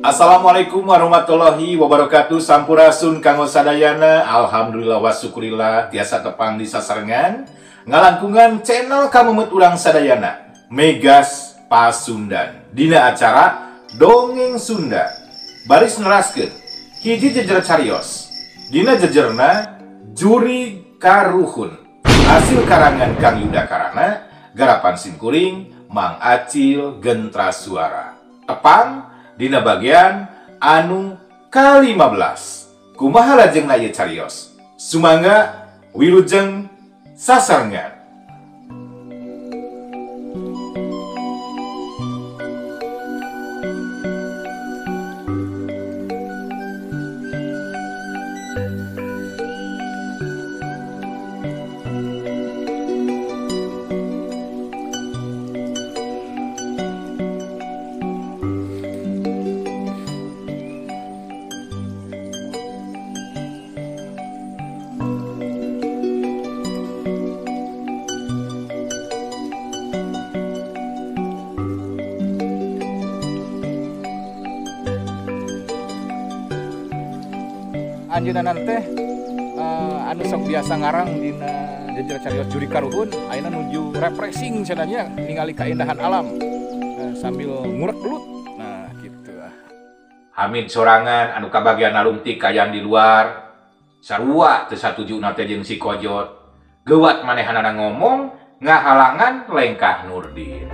Assalamualaikum warahmatullahi wabarakatuh. Sampurasun kanggo sadayana. Alhamdulillah wa syukurillah tiasa tepang di sasarengan ngalangkungan channel Kamumet Urang Sadayana Megas Pasundan dina acara Dongeng Sunda. Baris neraskeun hiji jejer carios dina jejerna Juri Karuhun, hasil karangan Kang Yuda Karana, garapan Simkuring Mang Acil Gentra Suara. Tepang dina bagian anu ke-15. Kumaha lajengna ieu carios? Sumangga wilujeng sasarengan. Anjeunna teh anu sok biasa ngarang dina jejer carios Juri Karuhun ayeuna nuju refreshing cenanya ningali keindahan alam sambil ngurek belut. Nah gitu. Hamid sorangan anu kabagian alumti kayan di luar sarua teu satujuna teh jeung si Kojot. Geuwat manehanana ngomong ngahalangan lengkah Nurdin.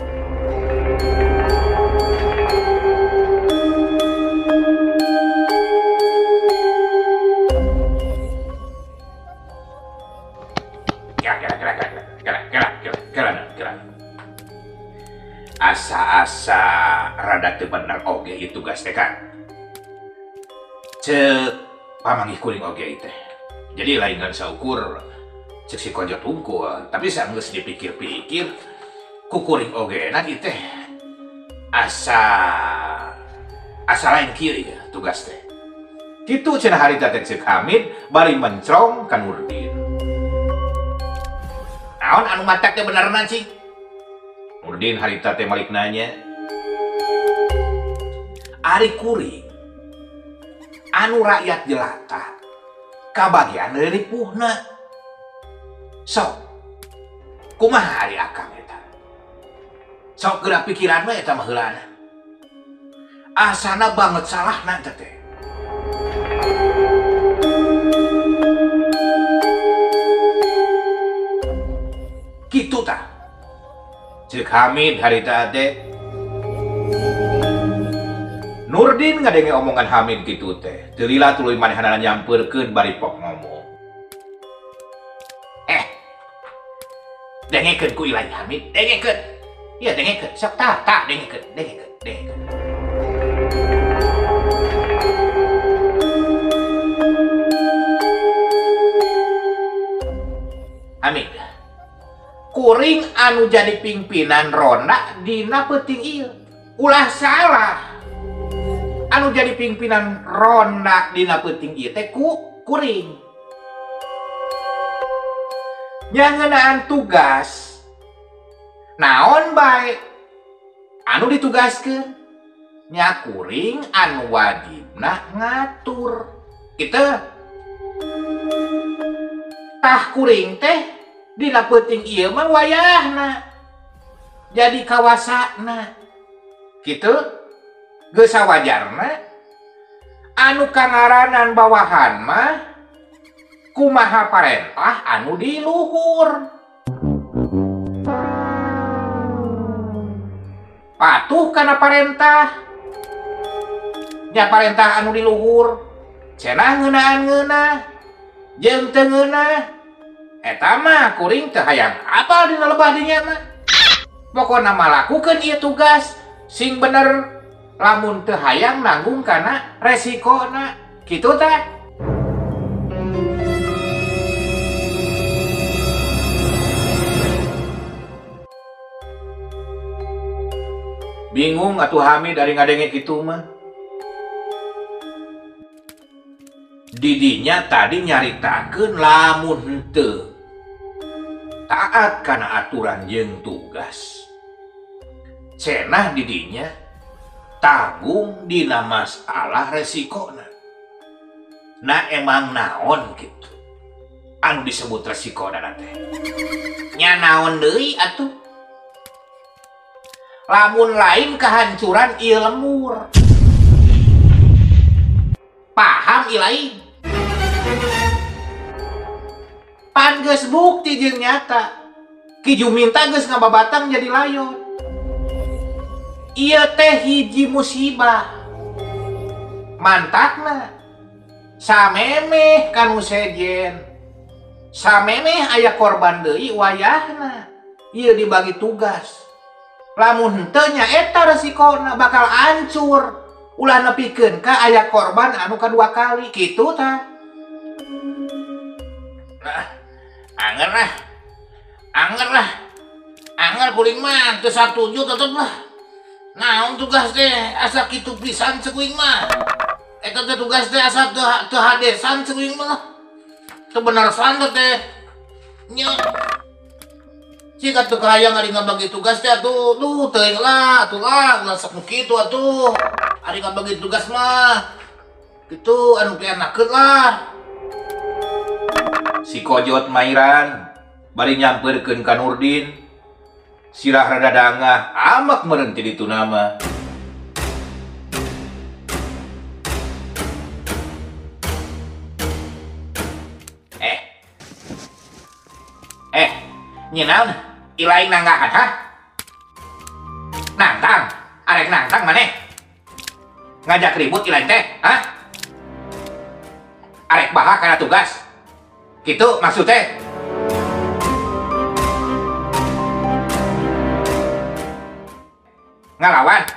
Asa-asa rada teu bener oge ieu tugas teh kan. Ceuk pamanggih kuring oge teh. Jadi lain kan saukur ceuk si Kojot hungkul, tapi saenggeus dipikir-pikir ku kuring oge na ieu teh asa lain kieu ya tugas teh. Kitu cenah harita teh ceuk Hamid bari mencrong ka Nurdin. Naon anu matak teh benerna cing? Nurdin harita teh malik nanya, ari kuring anu rakyat jelata kabagian dari ripuhna. Sok kumaha ari akang eta? Sok geura pikiran we eta mah heulana. Asana banget salahna eta teh. Kitu tah ceuk Hamid harita teh. Nurdin ngadenge omongan Hamid kitu teh teu lila tuluy manehanana nyampeurkeun bari pok ngomong. Dengekeun ku ilahi Hamid, dengekeun. Ieu dengekeun, sok tah dengekeun. Hamid, kuring anu jadi pimpinan ronda dina peuting ieu ulah salah. Anu jadi pimpinan ronda dina peuting ieu teh kuring. Nya ngeunaan tugas naon bae anu ditugaskeun, nya kuring anu wajibna ngatur. Kitu tah kuring teh dina peuting ieu mah wayahna jadi kawasana. Kitu geus sawajarna anu kangaranan bawahan mah kumaha parentah anu di luhur. Patuh kana parentah, nya parentah anu di luhur cenah ngeunaan-ngeunah jeung teu ngeunah. Eta mah kuring teu hayang apal dina lebah dinya mah. Pokona mah lakukeun ieu tugas sing bener, lamun teu hayang nanggung kana resikona. Kitu teh. Bingung atuh Hamid dari ngadenge kitu mah. Didinya tadi nyaritakeun lamun henteu taat kana aturan jeung tugas cenah didinya tanggung dina masalah resikona. Nah emang naon gitu anu disebut resikona teh? Nya naon deui atuh? Lamun lain kehancuran ieu lembur. Paham ieu lain? Pan geus bukti jeung nyata. Ki Juminten geus ngababatang jadi layon. Ieu teh hiji musibah. Mantakna samemeh kanu sejen. Samemeh aya korban deui wayahna. Ieu dibagi tugas. Lamun henteu nya eta resikona bakal hancur. Ulah nepikeun ka aya korban anu kadua kali kitu tah. Nah, anger lah. Anger kuring mah teu satuju tetep lah. Naon tugas teh asa kitu pisan cekuing mah. Eta teh tugas teh asa teu hadesan cekuing mah. Teu bener san teh. Nya jika teu kahayang ari ngabagi tugas teh atuh teuing lah atuh lah ulah sok kitu atuh. Ari ngabagi tugas mah kitu anu pienakeun lah. Si Kojot Mairan bari nyampeurkeun ka Nurdin. Sirah rada dangah amak meureun ti ditu nama. Nyenaun ilaing nanggahan ha? Nantang, arek nantang maneh. Ngajak ribut ilaing teh, ha? Arek baha kana tugas. Kitu maksud teh. Ngalawan.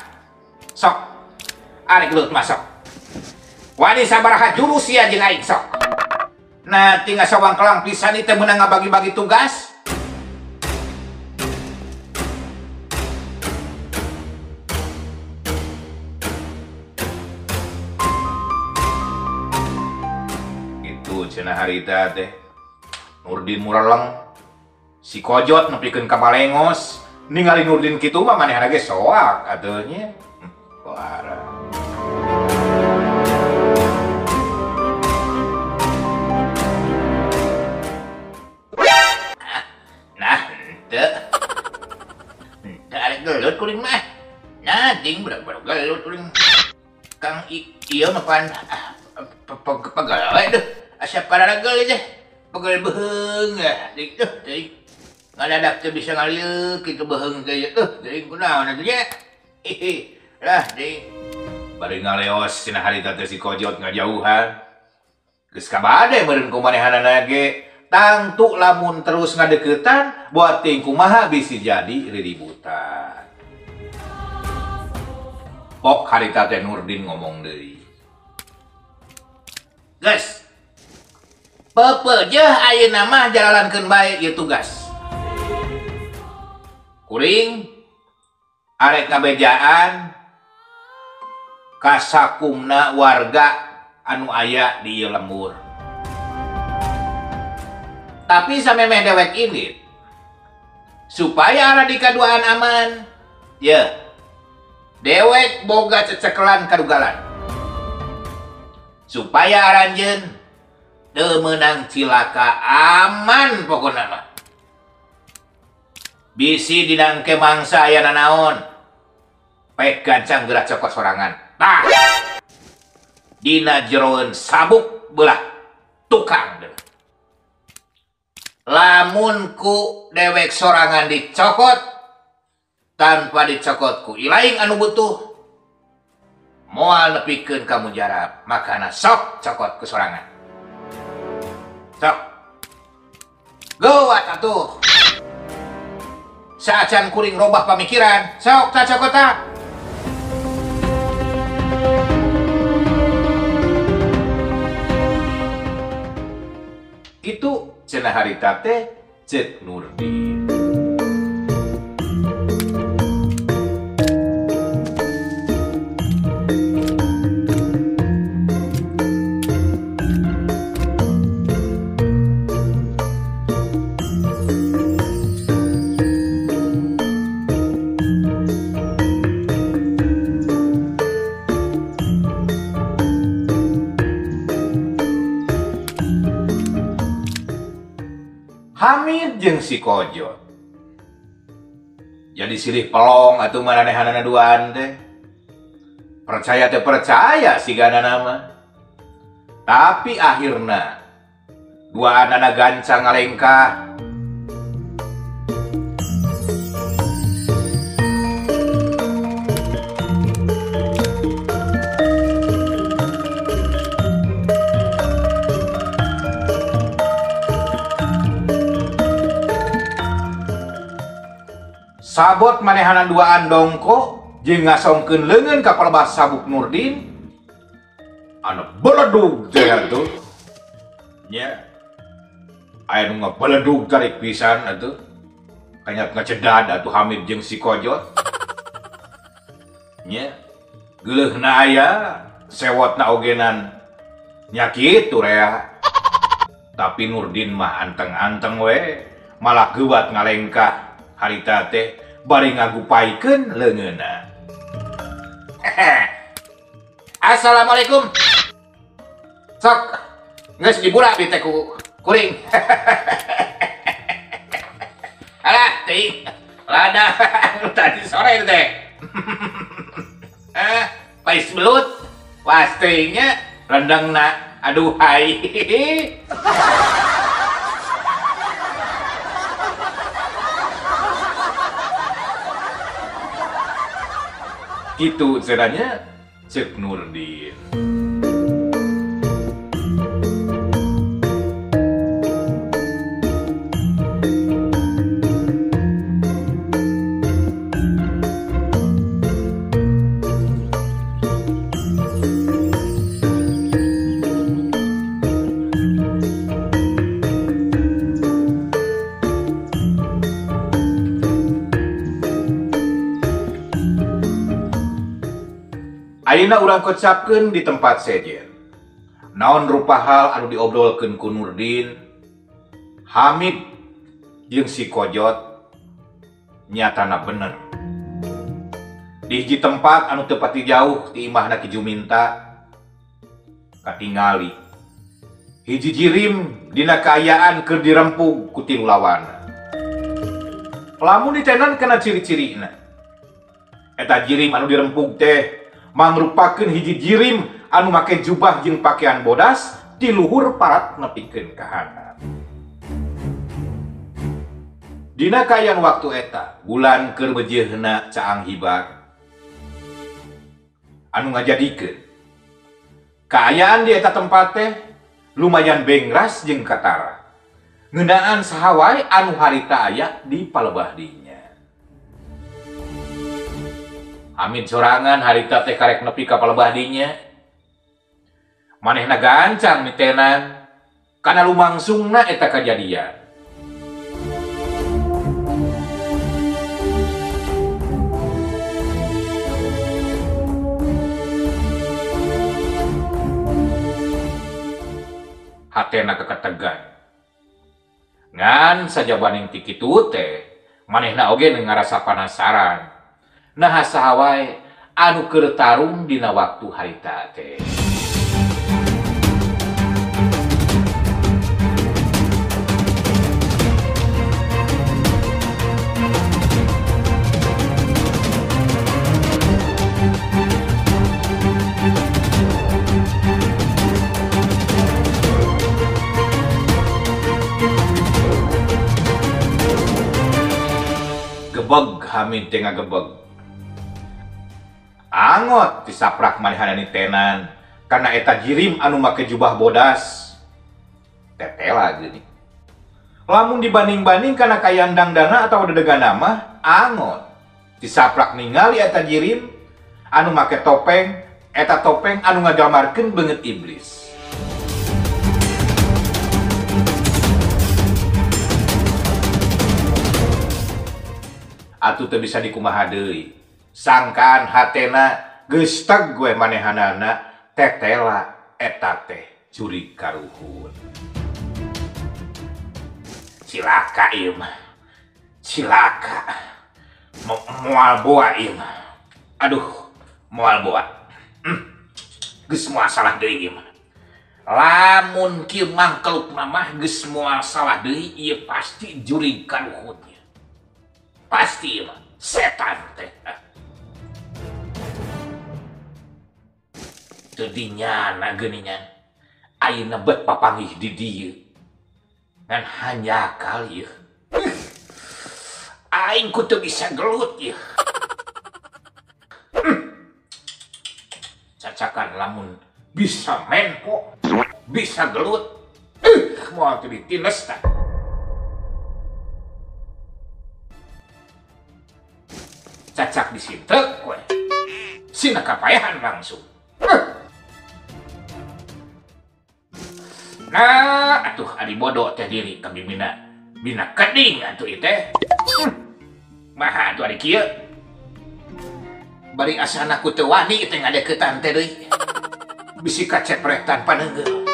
Sok. Arek gelut masuk. Wani sabaraha jurus sia jeung aing sok. Nah, tinggal sawang kelang pisan teh meunang ngabagi-bagi tugas. Cenah harita teh Nurdin mureleng si Kojot nepikeun ka Balengos ningali Nurdin kitu mah manehna ge soak atuh nya. Parah. Nah, henteu arek gelut kuring mah. Nah, ting bener-bener gelut kuring. Kang ieu mah pan pegawai deh. Asa pararagel teh, pegel beheung dik teh teuing. Ngadadak teh bisa ngalieu kitu beheung teh teuing kunaon atuh nya. Lah dik. Bari ngaleos cenah harita teh si Kojot ngajauhan. Geus kabade meureun kumanehanana ge tangtu lamun terus ngadeuketan buat ting kumaha bisi jadi riributan. Pok harita teh Nurdin ngomong deui. Guys, pepeujeuh ayeuna mah jalalankeun bae ieu tugas. Kuring arek ngabejaan ka sakumna warga anu aya di ieu lembur. Tapi samemeh dewek indit supaya arah di kaduaan aman, ye dewek boga cecekelan kadugalan. Supaya aranjeun teu meunang cilaka aman pokona mah. Bisi dinangke mangsa aya nanaon. Pek gancang gerak cokot sorangan. Tah. Dina jeroeun sabuk belah tukang deh. Lamun ku dewek sorangan dicokot tanpa dicokot ku ilaing anu butuh. Moal nepikeun ka mujarab, makana sok cokot ke sorangan. Sok. Gawat atuh. Saacan kuring robah pamikiran, sok ta cokota. Itu cenah harita teh ceuk Nurdin. Hamid jeung si Kojot. Jadi silih pelong atuh maranehanana duaan teh. Percaya teh percaya si gana nama. Tapi akhirna dua anana gancang ngalengkah. Sabot manehanan duaan dongko jeung ngasongkeun leungeun ka palebah sabuk Nurdin. Anu beledug teh atuh. Nya. Aya nu ngabeledug tarik pisan atuh. Kanyat ngacedad atuh Hamid jeung si Kojot. Nya. Geuleuna aya, sewotna ogenan. Nya kitu rea. Tapi Nurdin mah anteng-anteng we, malah geuwat ngalengkah harita teh bari ngagupaikeun leungeunna. Assalamualaikum. Sok geus dibura di teh ku kuring. Alah teuing lada tadi sore teh. Pais belut pastinya rendangna aduhai. Gitu ceritanya Cek Nurdin. Ayeuna urang kocapkeun di tempat sejen. Naon rupa hal anu diobrolkeun ku Nurdin, Hamid jeung si Kojot nyatana bener. Di hiji tempat anu teu pati jauh ti imahna Ki Juminta katingali hiji jirim dina kaayaan keur dirempug ku tilu lawanna. Lamun ditenan kana ciri-cirina, eta jirim anu dirempug teh mangrupakeun hiji jirim anu make jubah jeung pakaian bodas di luhur parat nepikeun ka handap. Dina kaayaan waktu eta, bulan keur bejeuna caang hibar. Anu ngajadikeun kaayaan di eta tempat teh lumayan bengras jeung katara. Ngeunaan saha wae anu harita aya di palebah dinya. Hamid sorangan harita teh karek nepi ka palebah dinya. Manehna gancang mitenan kana lumangsungna eta kajadian. Hatena keketegan. Ngan sajabaning ti kitu teh manehna oge ngarasa penasaran. Nah saha wae anu keur tarung dina waktu harita teh. Gebeg Hamid teh ngagebeg. Angot disaprak manehanana tenan karena eta jirim anu make jubah bodas. Tetela geuning. Lamun dibanding-banding kana kayandang dana atau dedegana mah angot disaprak ningali eta jirim anu make topeng, eta topeng anu ngagambarkeun beungeut iblis. Atuh teu bisa dikumaha deui. Sangkaan hatena geus teg gue manehanana tetela eta teh curi karuhun. Cilaka ieu mah. Cilaka. Moal boa ieu mah. Aduh, moal boa. Geus moal salah deui ieu mah. lamun kieu mangkeluk mah geus moal salah deui ieu pasti jurig karuhutnya. Pasti mah setan teh. Tadinya na geuningan ayeuna bet papanggih di dieu. Ngan hanya kali ieu. Aing kudu bisa gelut ieu. Cacakan lamun bisa menpo, bisa gelut, moal teu ditines tah. Cacak disintek we, sina kapayahan langsung. Nah, atuh ari bodoh teh diri kami bina keding atuh ieu teh. Maha atuh ari kieu. Bari asana ku teu wani teh ngadeukeutan teh deui. Bisi kacepretan paneungeul.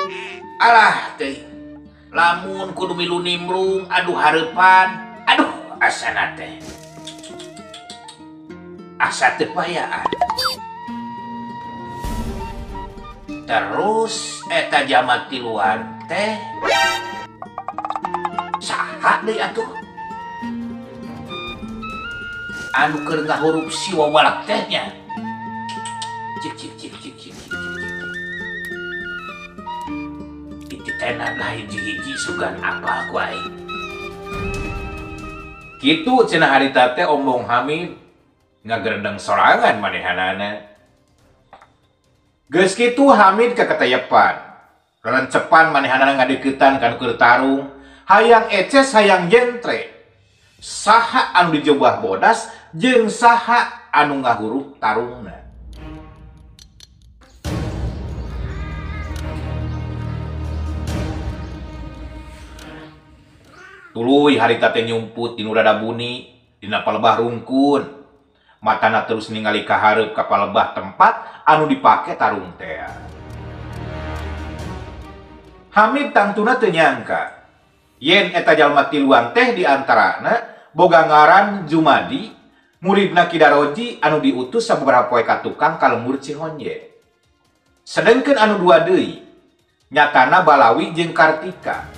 Alah teh. Lamun kudu milu nimbrung, aduh hareupan, aduh asana teh. Asa teu payaan. Terus eta jamak di luar teh saha deui atuh? Anu keur ngahurup si wawalak tehnya. Cik. Itu tenan lain hiji sugan apal ku aing. Kitu cenah harita teh ombong Hamid ngagerendeng sorangan manehanana. Geus kitu Hamid kakatayepan. Rencepan manehanana ngadeuketan kana keur tarung, hayang eces hayang jentre. Saha anu dijobah bodas jeung saha anu ngahurup tarungna. Tuluy harita teh nyumput dinu rada buni dina palebah rungkun. Matana terus ningali ka hareup ka palebah tempat anu dipake tarung teh. Hamid tangtuna teu nyangka yen eta jalma tiluan teh diantarana boga ngaran Jumadi, muridna Ki Daroji anu diutus sababaraha poe ka tukang ka lembur Cihonje. Sedengkeun anu dua deui nyatana Balawi jeung Kartika.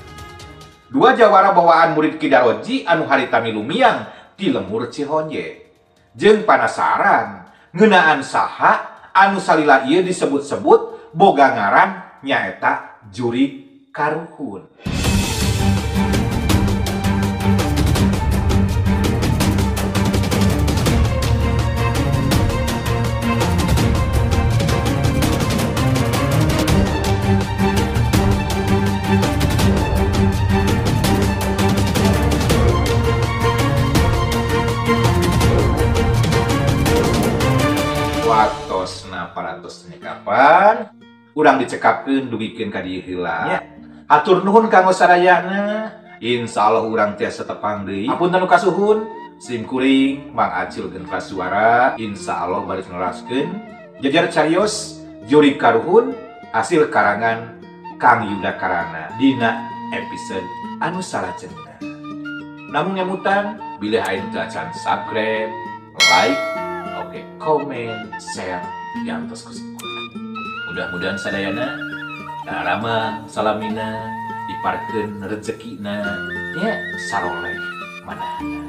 Dua jawara bawaan murid Ki Daroji anu harita milu miang di lembur Cihonje. Jeung panasaran ngeunaan saha anu salila ieu disebut-sebut boga ngaran nyaeta Jurig Karuhun. Waktosna parantos kapan urang dicekapkeun dugikeun ka dieu heula. Hatur nuhun kanggo sadayana. Insyaallah urang tiasa tepang deui. Apunten nu kasuhun, sim kuring Mang Acil jeung Prasuara insyaallah bari neraskeun jajar carios Jurig Karuhun hasil karangan Kang Yuda Karana dina episode anu salajengna. Namun nyamutan bilih aing teu acan subscribe, like, oke, komen, share, diantos kusikuh. Mudah-mudahan sadayana Rama salamina diparkeun rezekina nya saroleh manehna.